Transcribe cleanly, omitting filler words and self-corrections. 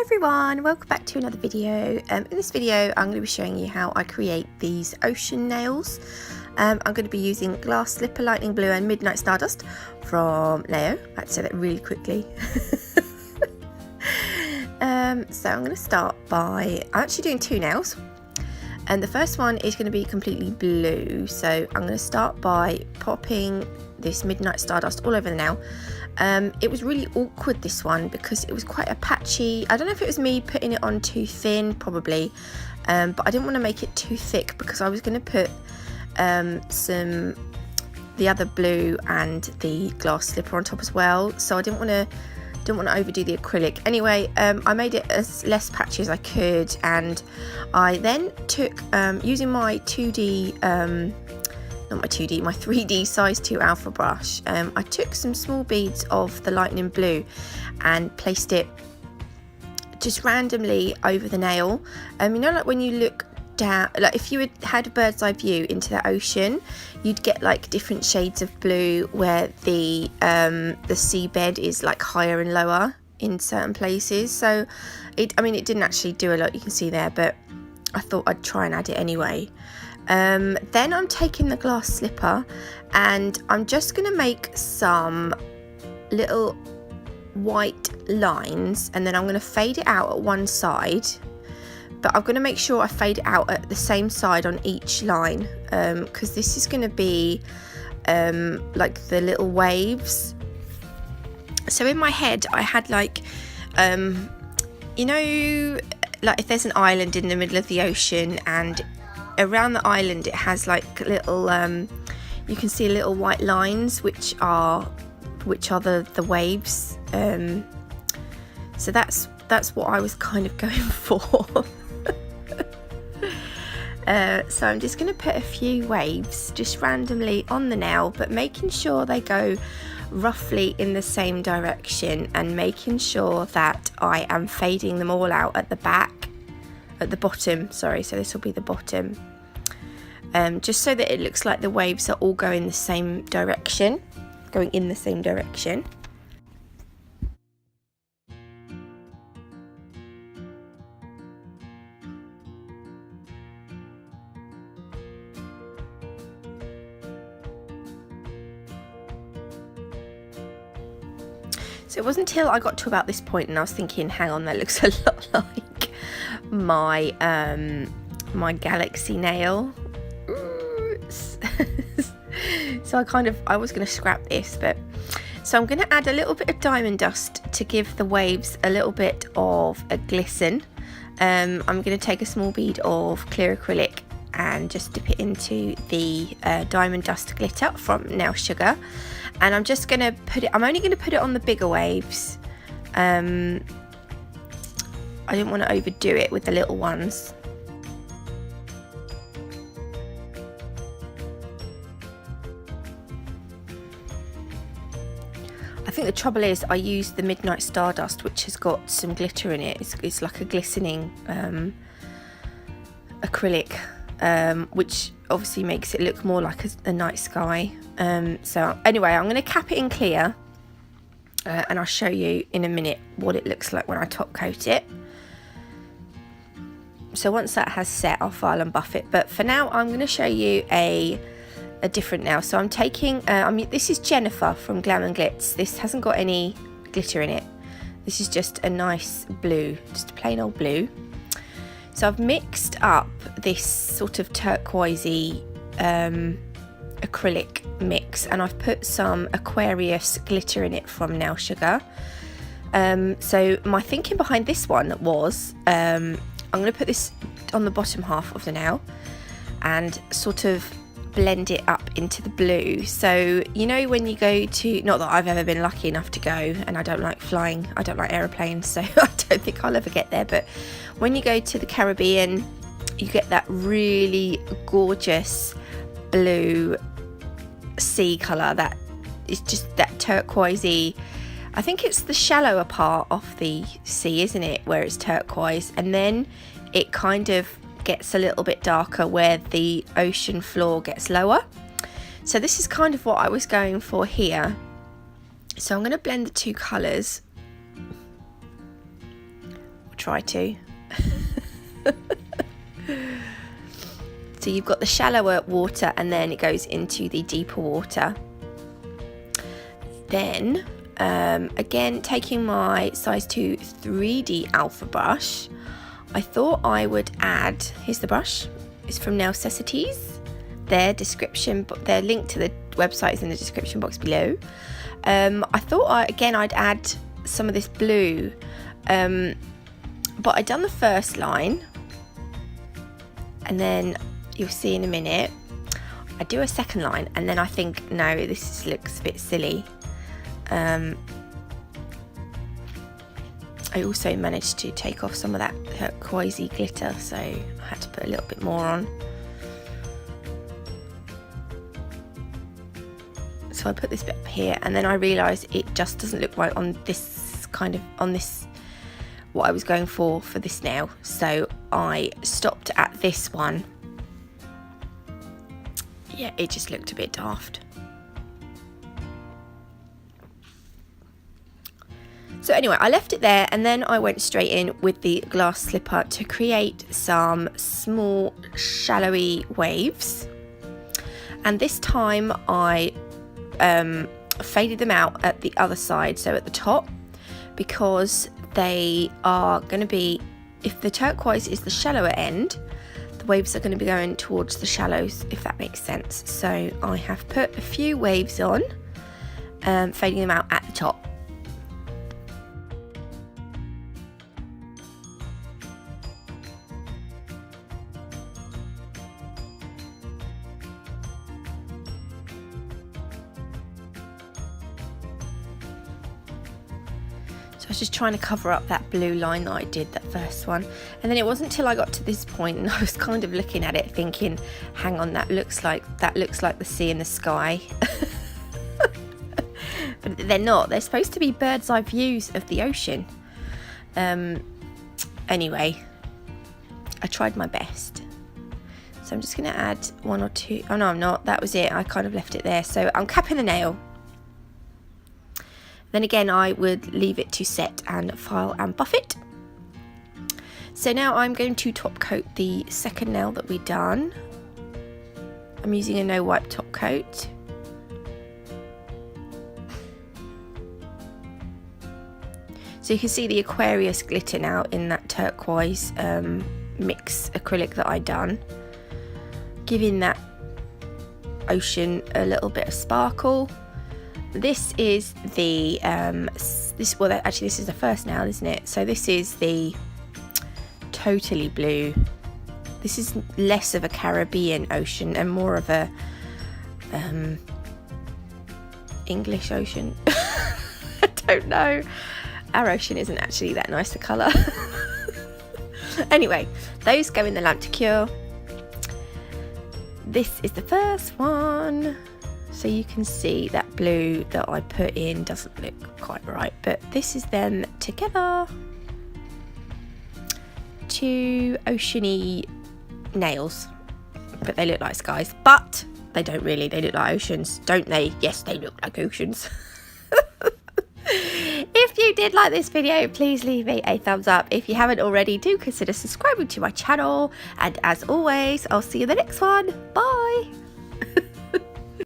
everyone, welcome back to another video. In this video I'm going to be showing you how I create these ocean nails. I'm going to be using Glass Slipper, Lightning Blue and Midnight Stardust from Leo. I had to say that really quickly. So I'm going to start by, I'm actually doing two nails, and the first one is going to be completely blue. So I'm going to start by popping this Midnight Stardust all over the nail. It was really awkward, this one, because it was quite a patchy. I don't know if it was me putting it on too thin, probably, but I didn't want to make it too thick because I was going to put the other blue and the glass slipper on top as well, so I didn't want to overdo the acrylic. Anyway, I made it as less patchy as I could, and I then took using my 3D size 2 alpha brush, I took some small beads of the lightning blue and placed it just randomly over the nail. You know, like when you look down, like if you had a bird's eye view into the ocean, you'd get like different shades of blue where the seabed is like higher and lower in certain places. So I mean it didn't actually do a lot, you can see there, but I thought I'd try and add it anyway. Then I'm taking the glass slipper and I'm just going to make some little white lines, and then I'm going to fade it out at one side, but I'm going to make sure I fade it out at the same side on each line, because this is going to be like the little waves. So in my head I had like you know, like if there's an island in the middle of the ocean, and around the island it has like little you can see little white lines which are the waves, so that's what I was kind of going for. So I'm just going to put a few waves just randomly on the nail, but making sure they go roughly in the same direction, and making sure that I am fading them all out at the bottom, sorry, so this will be the bottom, just so that it looks like the waves are all going in the same direction. So it wasn't until I got to about this point and I was thinking, hang on, that looks a lot like my my galaxy nail. So I was going to scrap this, but so I'm going to add a little bit of diamond dust to give the waves a little bit of a glisten. I'm going to take a small bead of clear acrylic and just dip it into the diamond dust glitter from Nail Sugar, and I'm just going to I'm only going to put it on the bigger waves. I didn't want to overdo it with the little ones. I think the trouble is I used the Midnight Stardust, which has got some glitter in it. It's like a glistening acrylic, which obviously makes it look more like a night sky. So anyway, I'm going to cap it in clear, and I'll show you in a minute what it looks like when I top coat it. So once that has set, I'll file and buff it, but for now I'm going to show you a different nail. So I'm taking this is Jennifer from Glam and Glitz. This hasn't got any glitter in it. This is just a nice blue, just a plain old blue. So I've mixed up this sort of turquoisey acrylic mix, and I've put some Aquarius glitter in it from Nail Sugar. So my thinking behind this one was I'm going to put this on the bottom half of the nail and sort of blend it up into the blue. So you know when you go to, not that I've ever been lucky enough to go, and I don't like flying, I don't like aeroplanes, so I don't think I'll ever get there, but when you go to the Caribbean you get that really gorgeous blue sea colour that is just that turquoisey. I think it's the shallower part of the sea, isn't it, where it's turquoise, and then it kind of gets a little bit darker where the ocean floor gets lower. So this is kind of what I was going for here. So I'm going to blend the two colours. try to. So you've got the shallower water and then it goes into the deeper water. Then again, taking my size 2 3D alpha brush, I thought I would add, here's the brush, it's from Nailcessities. Their link to the website is in the description box below. I thought I'd add some of this blue, but I'd done the first line, and then you'll see in a minute I do a second line, and then I think, no, this looks a bit silly. I also managed to take off some of that turquoisey glitter, so I had to put a little bit more on. So I put this bit up here, and then I realised it just doesn't look right on this what I was going for this nail. So I stopped at this one. Yeah, it just looked a bit daft. So anyway, I left it there, and then I went straight in with the glass slipper to create some small shallowy waves. And this time I faded them out at the other side, so at the top, because they are going to be, if the turquoise is the shallower end, the waves are going to be going towards the shallows, if that makes sense. So I have put a few waves on, fading them out at the top. So I was just trying to cover up that blue line that I did, that first one. And then it wasn't until I got to this point and I was kind of looking at it thinking, hang on, that looks like the sea and the sky. But they're not. They're supposed to be bird's eye views of the ocean. Anyway, I tried my best. So I'm just going to add one or two. Oh no, I'm not. That was it. I kind of left it there. So I'm capping the nail. Then again, I would leave it to set and file and buff it. So now I'm going to top coat the second nail that we've done. I'm using a no wipe top coat. So you can see the Aquarius glitter now in that turquoise mix acrylic that I've done, giving that ocean a little bit of sparkle. This is the actually this is the first nail, isn't it? So this is the totally blue. This is less of a Caribbean ocean and more of a English ocean. I don't know. Our ocean isn't actually that nice a colour. Anyway, those go in the lamp to cure. This is the first one. So you can see that blue that I put in doesn't look quite right, but this is them together. Two oceany nails, but they look like skies, but they don't really. They look like oceans, don't they? Yes, they look like oceans. If you did like this video, please leave me a thumbs up. If you haven't already, do consider subscribing to my channel. And as always, I'll see you in the next one. Bye!